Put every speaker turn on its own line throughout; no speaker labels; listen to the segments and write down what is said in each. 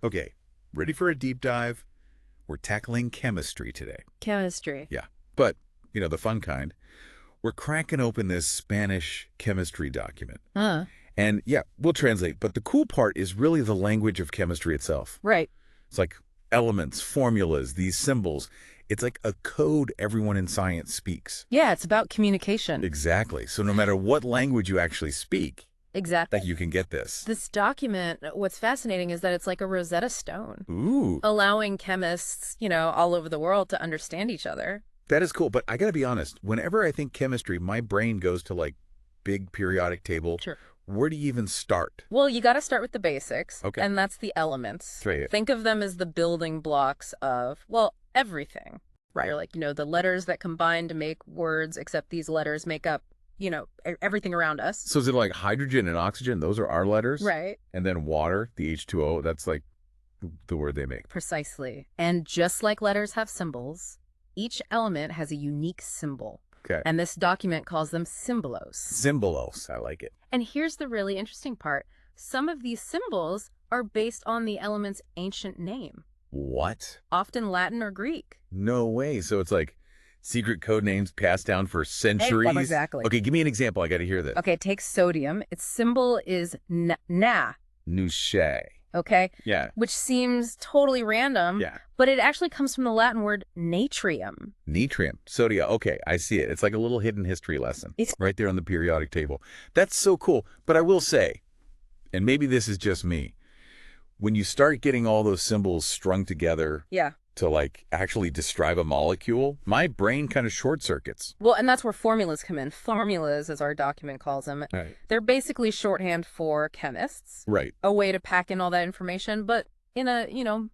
Okay, ready for a deep dive? We're tackling chemistry today.
Chemistry.
Yeah, but, the fun kind. We're cracking open this Spanish chemistry document.
Huh.
And yeah, we'll translate, but the cool part is really the language of chemistry itself.
Right.
It's like elements, formulas, these symbols. It's like a code everyone in science speaks.
Yeah, it's about communication.
Exactly. So no matter what language you actually speak,
Exactly.
that you can get this.
This document, what's fascinating is that it's like a Rosetta Stone,
Ooh,
allowing chemists, all over the world to understand each other.
that is cool. But I got to be honest, whenever I think chemistry, my brain goes to like big periodic table.
Sure.
Where do you even start?
Well, you got to start with the basics.
Okay.
And that's the elements.
Right.
Think of them as the building blocks of, well, everything.
Right.
They're like, the letters that combine to make words, except these letters make up, everything around us.
So is it like hydrogen and oxygen? Those are our letters?
Right.
And then water, the H2O, that's like the word they make.
Precisely. And just like letters have symbols, each element has a unique symbol.
Okay.
And this document calls them symbolos.
Symbolos, I like it.
And here's the really interesting part. Some of these symbols are based on the element's ancient name,
What?
often Latin or Greek.
No way. So it's like secret code names passed down for centuries?
Exactly.
Okay, give me an example. I got to hear this.
Okay, take sodium. Its symbol is Na,
Nouche.
okay?
Yeah.
Which seems totally random,
Yeah.
but it actually comes from the Latin word natrium.
Natrium. Sodia. Okay, I see it. It's like a little hidden history lesson.
It's-
right there on the periodic table. That's so cool. But I will say, and maybe this is just me, when you start getting all those symbols strung together
Yeah.
to like actually describe a molecule, my brain kind of short circuits.
Well, and that's where formulas come in. Formulas, as our document calls them,
Right.
they're basically shorthand for chemists,
Right.
a way to pack in all that information, but in a,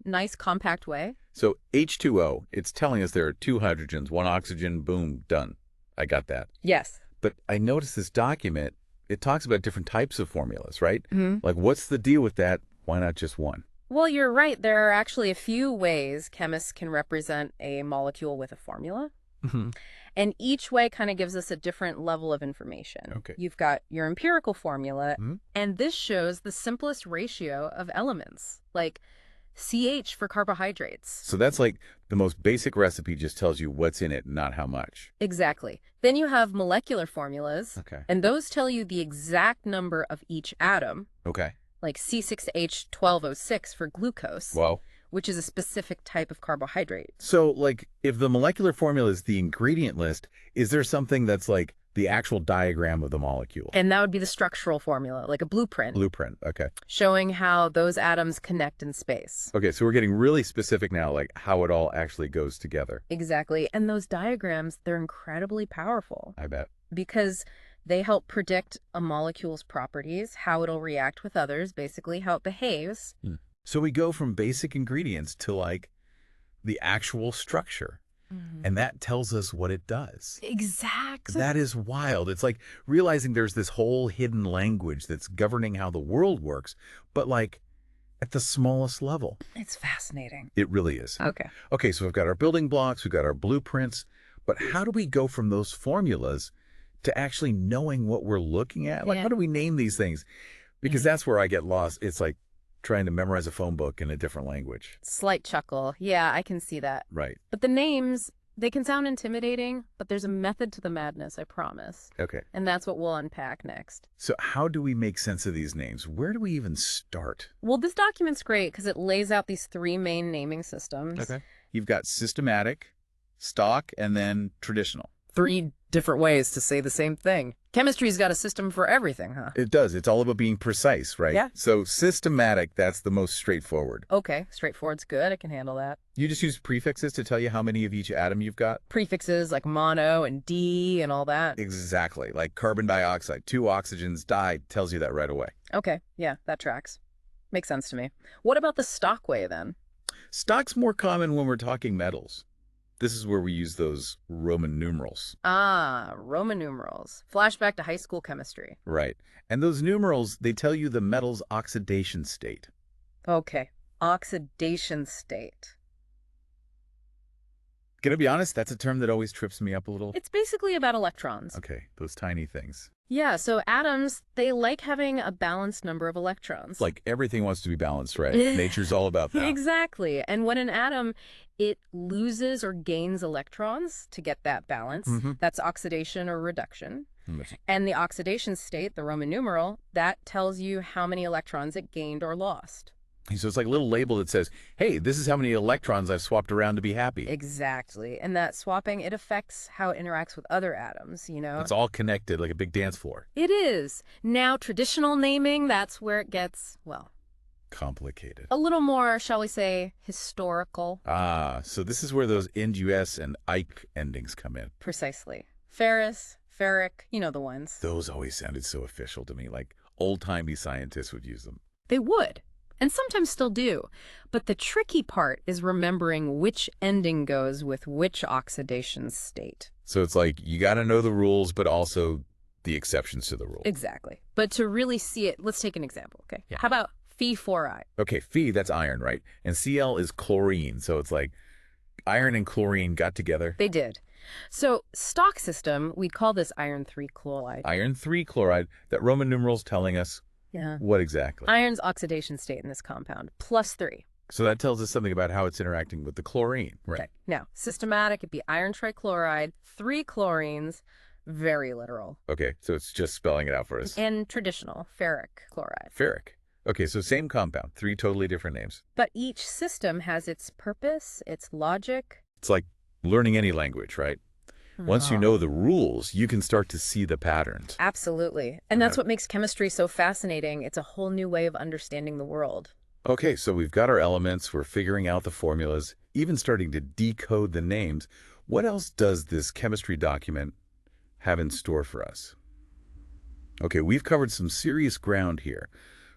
nice, compact way.
So H2O, it's telling us there are two hydrogens, one oxygen, boom, done. I got that.
Yes.
But I noticed this document, it talks about different types of formulas, right?
Mm-hmm.
Like, what's the deal with that? Why not just one?
Well, you're right. There are actually a few ways chemists can represent a molecule with a formula.
Mm-hmm.
And each way kind of gives us a different level of information.
Okay.
You've got your empirical formula,
Mhm.
and this shows the simplest ratio of elements, like CH for carbohydrates.
So that's like the most basic recipe just tells you what's in it, not how much.
Exactly. Then you have molecular formulas,
Okay.
and those tell you the exact number of each atom,
Okay.
like C6H12O6 for glucose,
Well,
which is a specific type of carbohydrate.
so like if the molecular formula is the ingredient list, is there something that's like the actual diagram of the molecule?
And that would be the structural formula, like a blueprint,
Blueprint. Okay.
showing how those atoms connect in space.
Okay, so we're getting really specific now, like how it all actually goes together.
Exactly. And those diagrams, they're incredibly powerful
I bet.
because they help predict a molecule's properties, how it'll react with others, basically how it behaves.
So we go from basic ingredients to like the actual structure. And that tells us what it does.
Exactly.
That is wild. It's like realizing there's this whole hidden language that's governing how the world works, but like at the smallest level.
It's fascinating.
It really is.
Okay.
Okay, so we've got our building blocks, we've got our blueprints, but how do we go from those formulas to actually knowing what we're looking at? Like,
Yeah.
how do we name these things? Because that's where I get lost. It's like trying to memorize a phone book in a different language.
Slight chuckle. Yeah, I can see that.
Right.
But the names, they can sound intimidating, but there's a method to the madness, I promise.
Okay.
And that's what we'll unpack next.
So how do we make sense of these names? Where do we even start?
Well, this document's great because it lays out these three main naming systems.
You've got systematic, stock, and then traditional.
Three different ways to say the same thing. Chemistry's got a system for everything, huh?
It does. It's all about being precise, right?
Yeah.
So systematic, that's the most straightforward.
Okay, straightforward's good. I can handle that.
You just use prefixes to tell you how many of each atom you've got?
Prefixes like mono and D and all that.
Exactly. Like carbon dioxide, 2 oxygens, di, tells you that right away.
Okay, yeah, that tracks. Makes sense to me. What about the stock way then?
Stock's more common when we're talking metals. This is where we use those Roman numerals.
Ah, Roman numerals. Flashback to high school chemistry.
Right. And those numerals, they tell you the metal's oxidation state.
Okay, oxidation state.
Gonna be honest, that's a term that always trips me up a little.
It's basically about electrons.
Okay, those tiny things.
Yeah, so atoms, they like having a balanced number of electrons.
Like everything wants to be balanced, right? Nature's all about that.
Exactly. And when an atom, it loses or gains electrons to get that balance, that's oxidation or reduction. And the oxidation state, the Roman numeral, that tells you how many electrons it gained or lost.
So it's like a little label that says, hey, this is how many electrons I've swapped around to be happy.
Exactly. And that swapping, it affects how it interacts with other atoms, you know?
It's all connected like a big dance floor.
It is. Now, traditional naming, that's where it gets, well,
complicated.
a little more, shall we say, historical.
Ah, so this is where those end-us and ike endings come in.
Precisely. Ferrous, ferric, you know the ones.
Those always sounded so official to me, like old-timey scientists would use them.
They would. And sometimes still do. But the tricky part is remembering which ending goes with which oxidation state.
So it's like you got to know the rules, but also the exceptions to the rule.
Exactly. But to really see it, let's take an example, okay?
Yeah.
How about Phe4i?
Okay, Phe, that's iron, right? And Cl is chlorine. So it's like iron and chlorine got together.
They did. So stock system, we call this iron 3 chloride.
Iron 3 chloride, that Roman numeral's telling us
Yeah.
what exactly?
Iron's oxidation state in this compound, +3.
So that tells us something about how it's interacting with the chlorine, right?
Okay. Now, systematic, it'd be iron trichloride, 3 chlorines, very literal.
Okay, so it's just spelling it out for us.
And traditional, ferric chloride.
Ferric. Okay, so same compound, 3 totally different names.
But each system has its purpose, its logic.
It's like learning any language, right? Once you know the rules, you can start to see the patterns.
Absolutely. And that's what makes chemistry so fascinating. It's a whole new way of understanding the world.
Okay, so we've got our elements, we're figuring out the formulas, even starting to decode the names. What else does this chemistry document have in store for us? Okay, we've covered some serious ground here,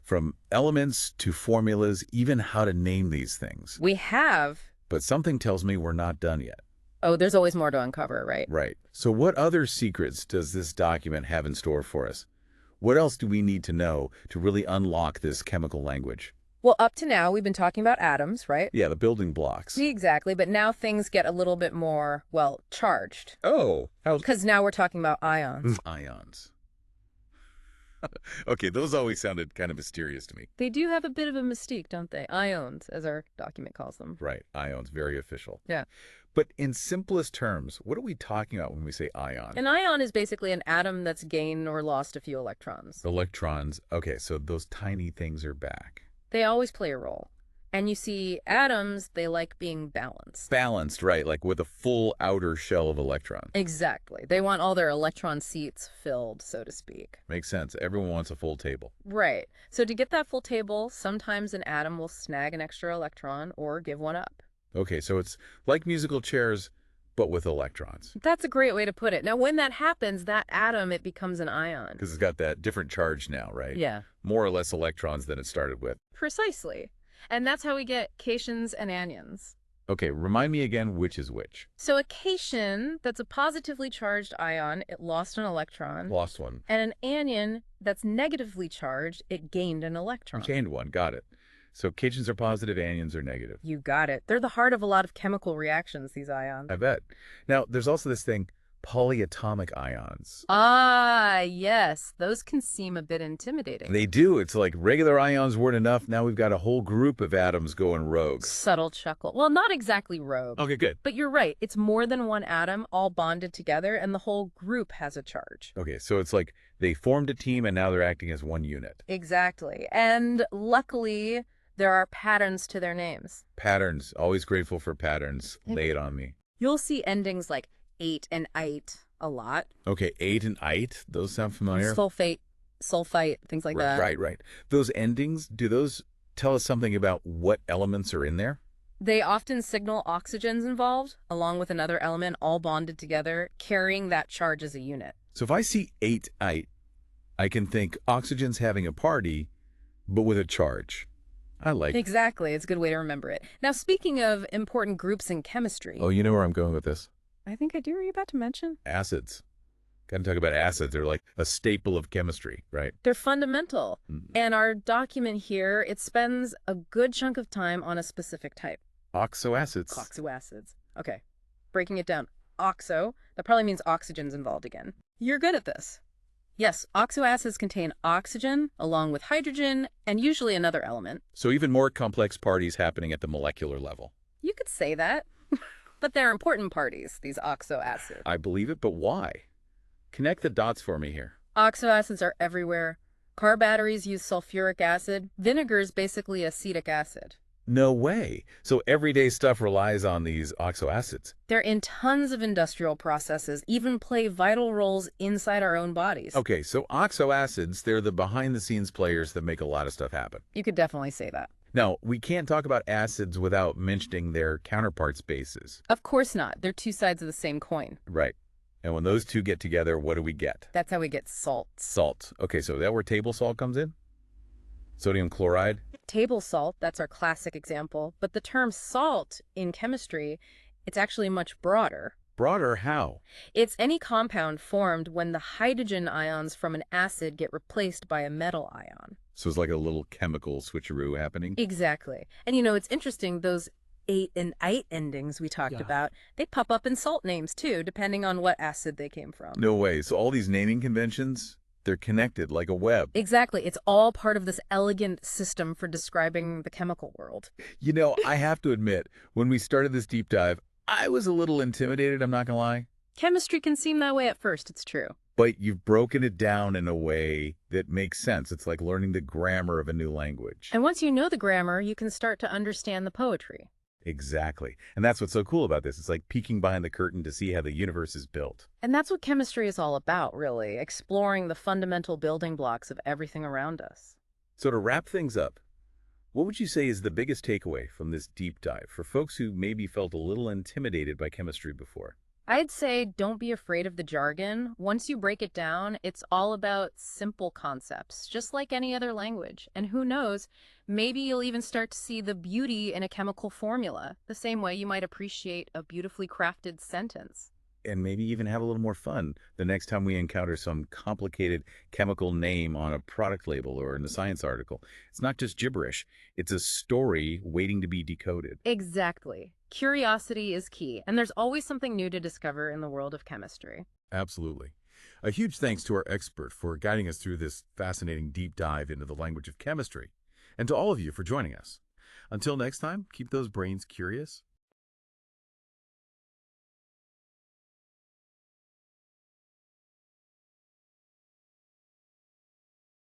from elements to formulas, even how to name these things.
We have.
But something tells me we're not done yet.
Oh, there's always more to uncover, right?
Right. So what other secrets does this document have in store for us? What else do we need to know to really unlock this chemical language?
Well, up to now, we've been talking about atoms, right?
Yeah, the building blocks.
Exactly. But now things get a little bit more, well, charged.
Oh,
Because now we're talking about ions.
Ions. Okay, those always sounded kind of mysterious to me.
They do have a bit of a mystique, don't they? Ions, as our document calls them.
Right, ions, very official.
Yeah.
But in simplest terms, what are we talking about when we say ion?
An ion is basically an atom that's gained or lost a few electrons.
Electrons. Okay, so those tiny things are back.
They always play a role. And you see, atoms, they like being balanced.
Balanced, right, like with a full outer shell of electrons.
Exactly. They want all their electron seats filled, so to speak.
Makes sense. Everyone wants a full table.
Right. So to get that full table, sometimes an atom will snag an extra electron or give one up.
Okay, so it's like musical chairs, but with electrons.
That's a great way to put it. Now, when that happens, that atom, it becomes an ion.
Because it's got that different charge now, right?
Yeah.
More or less electrons than it started with.
Precisely. And that's how we get cations and anions.
Okay, remind me again which is which.
So a cation, that's a positively charged ion, it lost an electron.
Lost one.
And an anion, that's negatively charged, it gained an electron.
Gained one, got it. So cations are positive, anions are negative.
You got it. They're the heart of a lot of chemical reactions, these ions.
I bet. Now, there's also this thing, polyatomic ions.
Ah, yes. Those can seem a bit intimidating.
They do. It's like regular ions weren't enough. Now we've got a whole group of atoms going rogue.
Subtle chuckle. Well, not exactly rogue.
Okay, good.
But you're right. It's more than one atom all bonded together, and the whole group has a charge.
Okay, so it's like they formed a team and now they're acting as one unit.
Exactly. And luckily, there are patterns to their names.
Patterns. Always grateful for patterns. Lay it on me.
You'll see endings like ate and ite a lot.
Okay, ate and ite. Those sound familiar?
Sulfate, sulfite, things like that.
Right. Those endings, do those tell us something about what elements are in there?
They often signal oxygens involved, along with another element all bonded together, carrying that charge as a unit.
So if I see ate, ite, I can think oxygen's having a party, but with a charge. I like it.
Exactly. It's a good way to remember it. Now, speaking of important groups in chemistry.
Oh, you know where I'm going with this?
I think I do. Are you about to mention?
Acids. Got to talk about acids. They're like a staple of chemistry, right?
They're fundamental. And our document here, it spends a good chunk of time on a specific type.
Oxoacids.
Oxoacids. Okay. Breaking it down. Oxo. That probably means oxygen's involved again. You're good at this. Yes, oxoacids contain oxygen along with hydrogen and usually another element.
So even more complex parties happening at the molecular level.
You could say that. But they're important parties, these oxoacids.
I believe it, but why? Connect the dots for me here.
Oxoacids are everywhere. Car batteries use sulfuric acid. Vinegar is basically acetic acid.
No way. So everyday stuff relies on these oxoacids.
They're in tons of industrial processes, even play vital roles inside our own bodies.
Okay, so oxoacids, they're the behind-the-scenes players that make a lot of stuff happen.
You could definitely say that.
Now, we can't talk about acids without mentioning their counterparts bases.
Of course not. They're two sides of the same coin.
Right. And when those two get together, what do we get?
That's how we get salts.
Salt. Okay, so is that where table salt comes in? Sodium chloride?
Table salt, that's our classic example. But the term salt in chemistry, it's actually much broader.
Broader how?
It's any compound formed when the hydrogen ions from an acid get replaced by a metal ion.
So it's like a little chemical switcheroo happening?
Exactly. And you know, it's interesting, those 8 and 8 endings we talked about, they pop up in salt names too, depending on what acid they came from.
No way. So all these naming conventions, they're connected like a web.
Exactly. It's all part of this elegant system for describing the chemical world.
You know, I have to admit, when we started this deep dive, I was a little intimidated, I'm not gonna lie.
Chemistry can seem that way at first, it's true.
But you've broken it down in a way that makes sense. It's like learning the grammar of a new language.
And once you know the grammar, you can start to understand the poetry.
Exactly. And that's what's so cool about this. It's like peeking behind the curtain to see how the universe is built.
And that's what chemistry is all about, really, exploring the fundamental building blocks of everything around us.
So to wrap things up, what would you say is the biggest takeaway from this deep dive for folks who maybe felt a little intimidated by chemistry before?
I'd say don't be afraid of the jargon. Once you break it down, it's all about simple concepts, just like any other language. And who knows, maybe you'll even start to see the beauty in a chemical formula, the same way you might appreciate a beautifully crafted sentence.
And maybe even have a little more fun the next time we encounter some complicated chemical name on a product label or in a science article. It's not just gibberish. It's a story waiting to be decoded.
Exactly. Curiosity is key, and there's always something new to discover in the world of chemistry.
Absolutely. A huge thanks to our expert for guiding us through this fascinating deep dive into the language of chemistry, and to all of you for joining us. Until next time, keep those brains curious